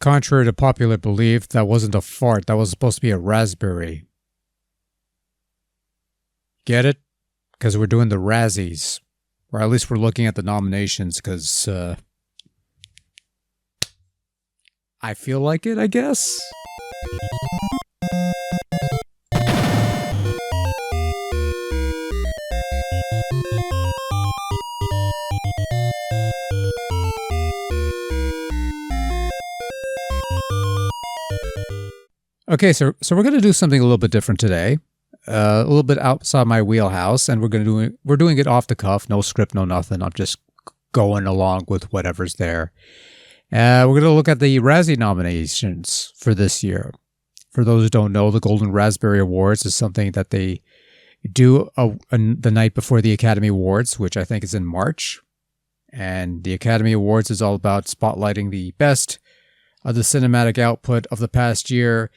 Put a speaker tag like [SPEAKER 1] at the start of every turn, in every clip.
[SPEAKER 1] Contrary to popular belief, that wasn't a fart. That was supposed to be a raspberry. Get it? Because we're doing the Razzies. Or at least we're looking at the nominations because I feel like it, I guess. Okay, so we're going to do something a little bit different today. A little bit outside my wheelhouse, and we're doing it off the cuff, no script, no nothing. I'm just going along with whatever's there. We're going to look at the Razzie nominations for this year. For those who don't know, the Golden Raspberry Awards is something that they do the night before the Academy Awards, which I think is in March. And the Academy Awards is all about spotlighting the best of the cinematic output of the past year.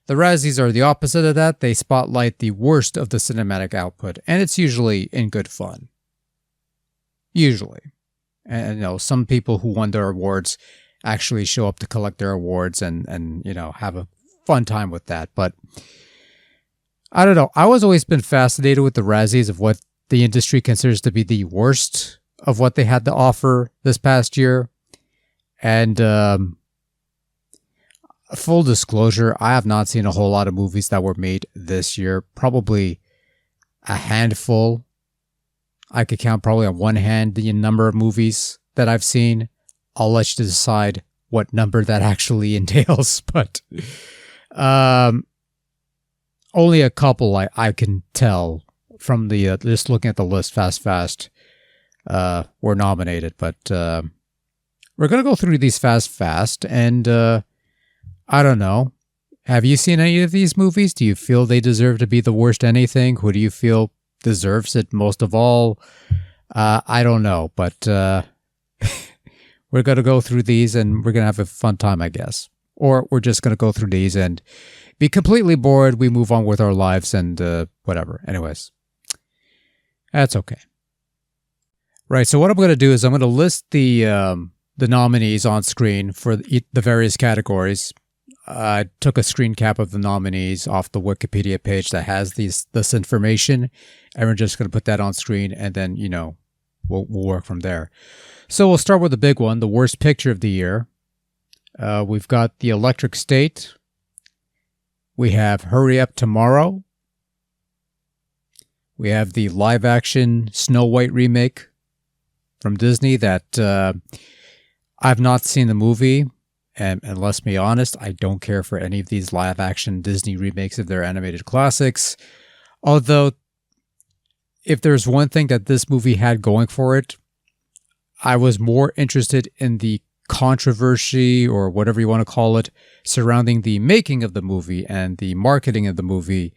[SPEAKER 1] The Razzies are the opposite of that. They spotlight the worst of the cinematic output, and it's usually in good fun. Usually. And, some people who won their awards actually show up to collect their awards and have a fun time with that. But I don't know. I was always been fascinated with the Razzies of what the industry considers to be the worst of what they had to offer this past year. And, full disclosure, I have not seen a whole lot of movies that were made this year. Probably a handful. I could count probably on one hand the number of movies that I've seen. I'll let you decide what number that actually entails. But only a couple I can tell from the just looking at the list fast were nominated. But we're going to go through these fast and I don't know. Have you seen any of these movies? Do you feel they deserve to be the worst anything? Who do you feel deserves it most of all? I don't know, but we're going to go through these and we're going to have a fun time, I guess. Or we're just going to go through these and be completely bored. We move on with our lives and whatever. Anyways, that's okay. Right, so what I'm going to do is I'm going to list the nominees on screen for the various categories. I took a screen cap of the nominees off the Wikipedia page that has this information, and we're just going to put that on screen, and then, we'll work from there. So we'll start with the big one, the worst picture of the year. We've got The Electric State. We have Hurry Up Tomorrow. We have the live-action Snow White remake from Disney that I've not seen the movie. And let's be honest, I don't care for any of these live-action Disney remakes of their animated classics. Although, if there's one thing that this movie had going for it, I was more interested in the controversy, or whatever you want to call it, surrounding the making of the movie and the marketing of the movie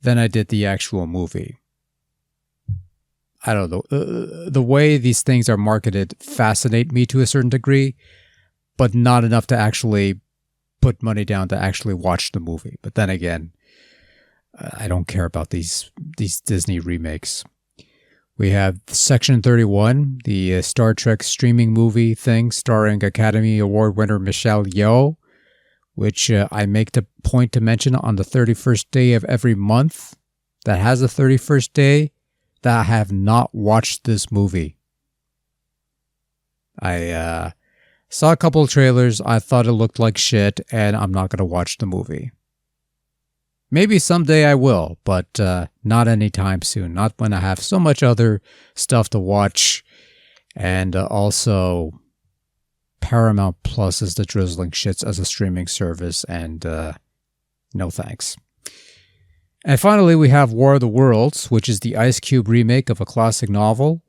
[SPEAKER 1] than I did the actual movie. I don't know. The way these things are marketed fascinate me to a certain degree, but not enough to actually put money down to actually watch the movie. But then again, I don't care about these Disney remakes. We have Section 31, the Star Trek streaming movie thing starring Academy Award winner Michelle Yeoh, which I make the point to mention on the 31st day of every month that has a 31st day that I have not watched this movie. I saw a couple of trailers, I thought it looked like shit, and I'm not going to watch the movie. Maybe someday I will, but not anytime soon. Not when I have so much other stuff to watch. And also, Paramount Plus is the drizzling shits as a streaming service, and no thanks. And finally, we have War of the Worlds, which is the Ice Cube remake of a classic novel.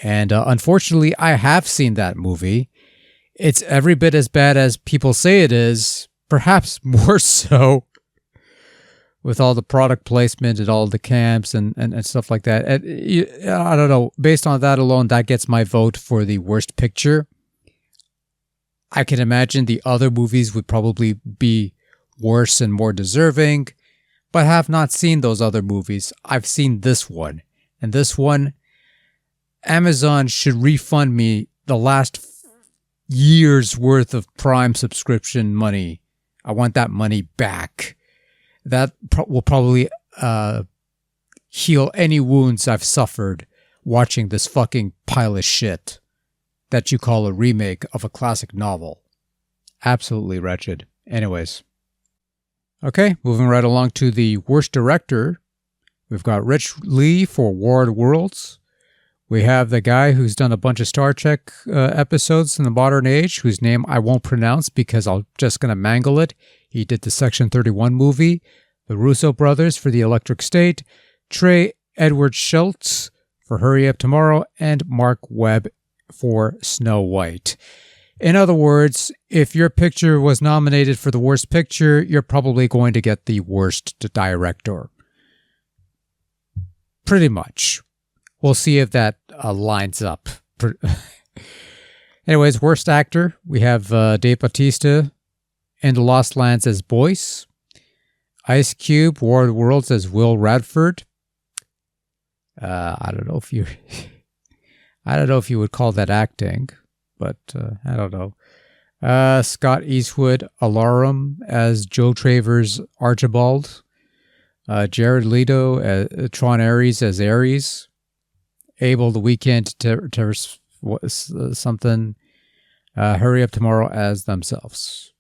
[SPEAKER 1] And unfortunately, I have seen that movie. It's every bit as bad as people say it is, perhaps more so, with all the product placement and all the camps and stuff like that. And, I don't know, based on that alone, that gets my vote for the worst picture. I can imagine the other movies would probably be worse and more deserving, but have not seen those other movies. I've seen this one. And this one, Amazon should refund me the last years worth of Prime subscription money. I want that money back. That will probably heal any wounds I've suffered watching this fucking pile of shit that you call a remake of a classic novel. Absolutely wretched. Anyways. Okay, moving right along to the worst director. We've got Rich Lee for War of the Worlds. We have the guy who's done a bunch of Star Trek episodes in the modern age, whose name I won't pronounce because I'm just going to mangle it. He did the Section 31 movie, the Russo brothers for The Electric State, Trey Edward Schultz for Hurry Up Tomorrow, and Mark Webb for Snow White. In other words, if your picture was nominated for the worst picture, you're probably going to get the worst director. Pretty much. We'll see if that lines up. Anyways, worst actor, we have Dave Bautista in The Lost Lands as Boyce. Ice Cube, War of the Worlds as Will Radford. I don't know if you would call that acting, but I don't know. Scott Eastwood, Alarum as Joe Travers Archibald. Jared Leto, Tron Ares as Ares. Abel the Weekend, something. Hurry Up Tomorrow as themselves.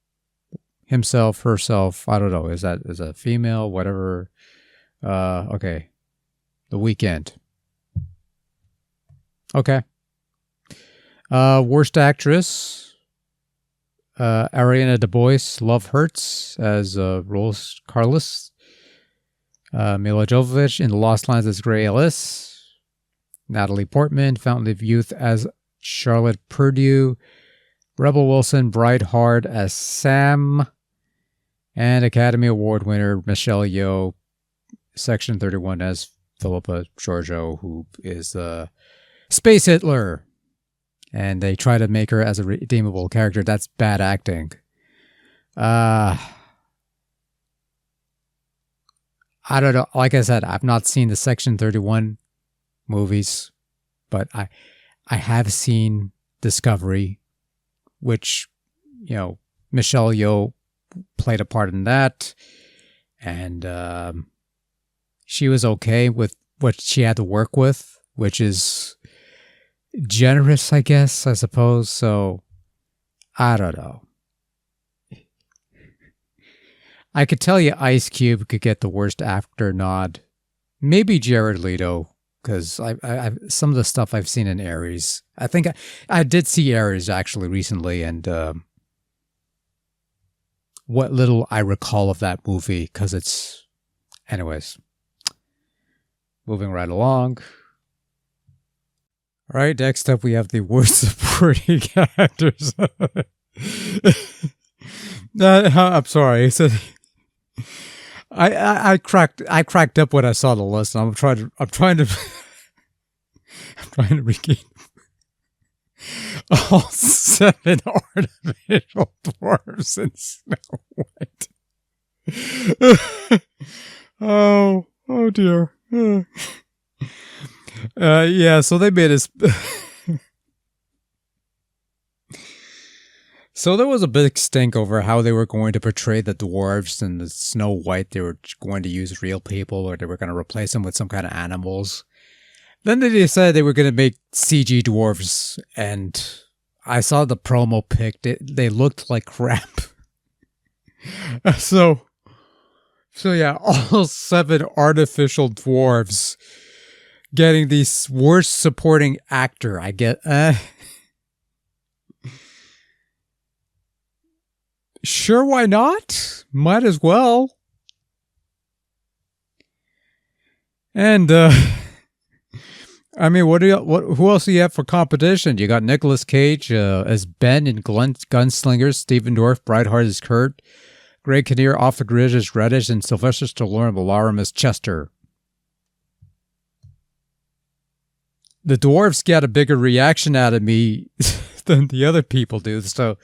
[SPEAKER 1] Himself, herself, I don't know. Is a female, whatever. Okay. The Weekend. Okay. Worst actress. Ariana DeBois, Love Hurts as Rose Carlos. Mila Jovovich in The Lost Lands as Gray Ellis. Natalie Portman, Fountain of Youth as Charlotte Purdue. Rebel Wilson, Bride Hard as Sam. And Academy Award winner Michelle Yeoh, Section 31 as Philippa Georgiou, who is Space Hitler. And they try to make her as a redeemable character. That's bad acting. I don't know. Like I said, I've not seen the Section 31 movies, but I have seen Discovery, which, Michelle Yeoh played a part in that. And she was okay with what she had to work with, which is generous, I guess, I suppose. So, I don't know. I could tell you Ice Cube could get the worst actor nod. Maybe Jared Leto, because I some of the stuff I've seen in Ares. I think I did see Ares actually recently, and what little I recall of that movie, because it's... Anyways. Moving right along. All right, next up we have the worst supporting actors. I'm sorry. I cracked up when I saw the list. And I'm trying to regain all 7 artificial dwarves in Snow White. oh dear. Yeah, so they made us. So there was a big stink over how they were going to portray the dwarves and the Snow White. They were going to use real people, or they were going to replace them with some kind of animals. Then they decided they were going to make CG dwarves, and I saw the promo pic. They looked like crap. So yeah, all 7 artificial dwarves getting the worst supporting actor. I get... Sure, why not? Might as well. And I mean, who else do you have for competition? You got Nicolas Cage as Ben in Gunslingers, Stephen Dorff, Brightheart as Kurt, Greg Kinnear, Off the Grid as Reddish, and Sylvester Stallone Alarum as Chester. The dwarves get a bigger reaction out of me than the other people do, so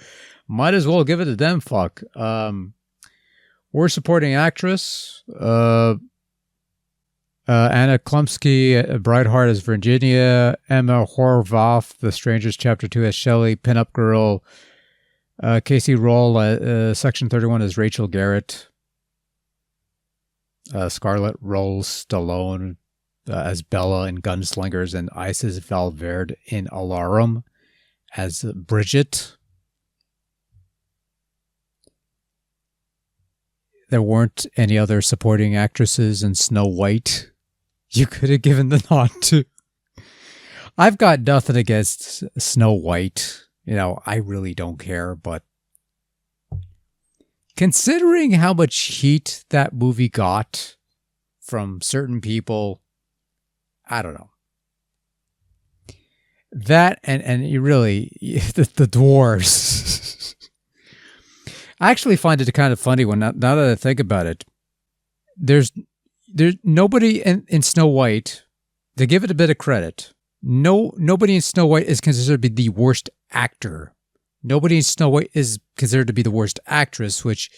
[SPEAKER 1] might as well give it to them. Fuck. Worst supporting actress. Anna Klumsky, Brightheart as Virginia. Emma Horvath, The Strangers, Chapter 2 as Shelley. Pinup Girl. Casey Roll, Section 31 as Rachel Garrett. Scarlett Rolls Stallone as Bella in Gunslingers. And Isis Valverde in Alarum as Bridget. There weren't any other supporting actresses in Snow White you could have given the nod to. I've got nothing against Snow White. You know, I really don't care, but considering how much heat that movie got from certain people, I don't know. That and you really, the dwarves. I actually find it kind of funny now that I think about it. There's nobody in Snow White, to give it a bit of credit, nobody in Snow White is considered to be the worst actor. Nobody in Snow White is considered to be the worst actress, which,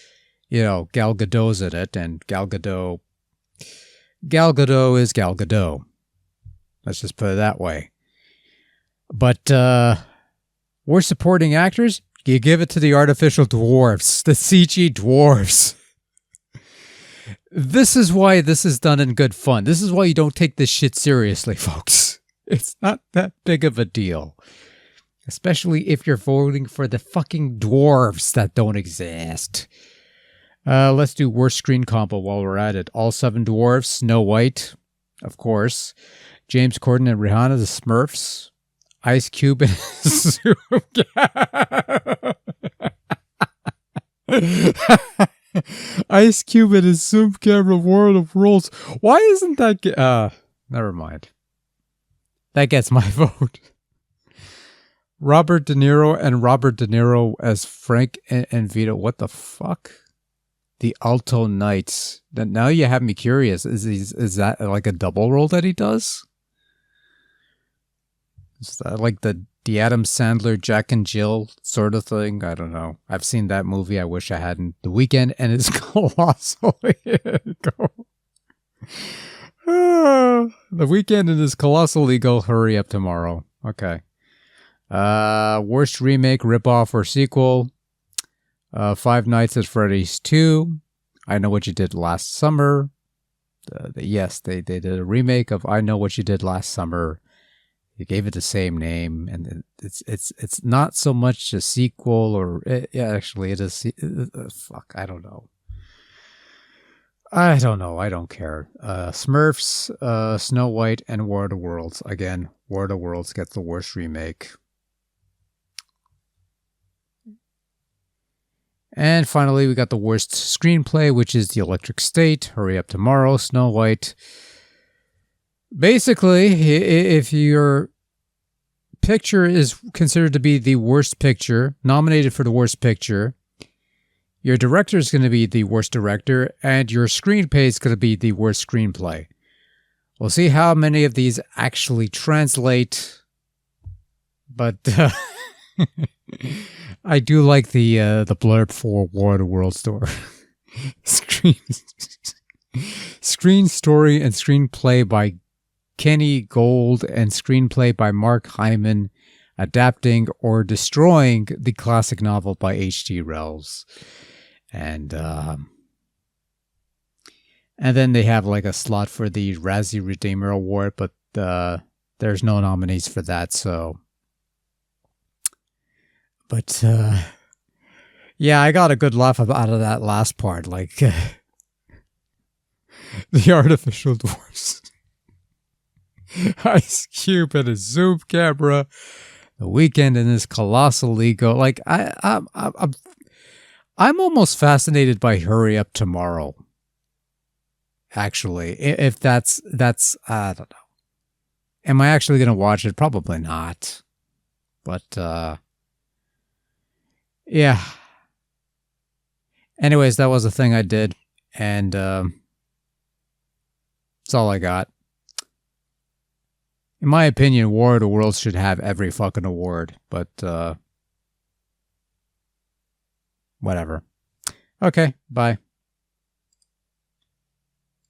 [SPEAKER 1] you know, Gal Gadot's in it, and Gal Gadot is Gal Gadot. Let's just put it that way. But worst supporting actors, you give it to the artificial dwarves, the CG dwarves. This is why this is done in good fun. This is why you don't take this shit seriously, folks. It's not that big of a deal. Especially if you're voting for the fucking dwarves that don't exist. Let's do worst screen combo while we're at it. All 7 dwarves, Snow White, of course. James Corden and Rihanna, the Smurfs. Ice Cube and Zoom. Ice Cube and his Zoom camera World of Worlds. Why isn't that... never mind. That gets my vote. Robert De Niro and Robert De Niro as Frank and Vito. What the fuck? The Alto Knights. Now you have me curious. Is that like a double role that he does? Is that like the Adam Sandler, Jack and Jill sort of thing? I don't know. I've seen that movie. I wish I hadn't. The Weeknd and his Colossal Ego. The Weeknd and his Colossal Ego. Hurry Up Tomorrow. Okay. Worst remake, ripoff, or sequel. Five Nights at Freddy's 2. I Know What You Did Last Summer. Yes, they did a remake of I Know What You Did Last Summer. They gave it the same name, and it's not so much a sequel, or actually it is. Fuck, I don't know. I don't care. Smurfs, Snow White, and War of the Worlds. Again, War of the Worlds gets the worst remake. And finally, we got the worst screenplay, which is The Electric State, Hurry Up Tomorrow, Snow White. Basically, if your picture is considered to be the worst picture, nominated for the worst picture, your director is going to be the worst director, and your screenplay is going to be the worst screenplay. We'll see how many of these actually translate, but I do like the blurb for War of the Worlds store. Screen story and screenplay by Kenny Gold and screenplay by Mark Hyman, adapting or destroying the classic novel by H.G. Wells. And then they have like a slot for the Razzie Redeemer Award, but there's no nominees for that, so. But yeah, I got a good laugh out of that last part, like the artificial dwarfs. Ice Cube and his Zoom camera, The Weeknd and his Colossal Ego. Like I'm almost fascinated by Hurry Up Tomorrow. Actually, if that's I don't know. Am I actually going to watch it? Probably not. But yeah. Anyways, that was the thing I did, and that's all I got. In my opinion, War of the Worlds should have every fucking award, but whatever. Okay, bye.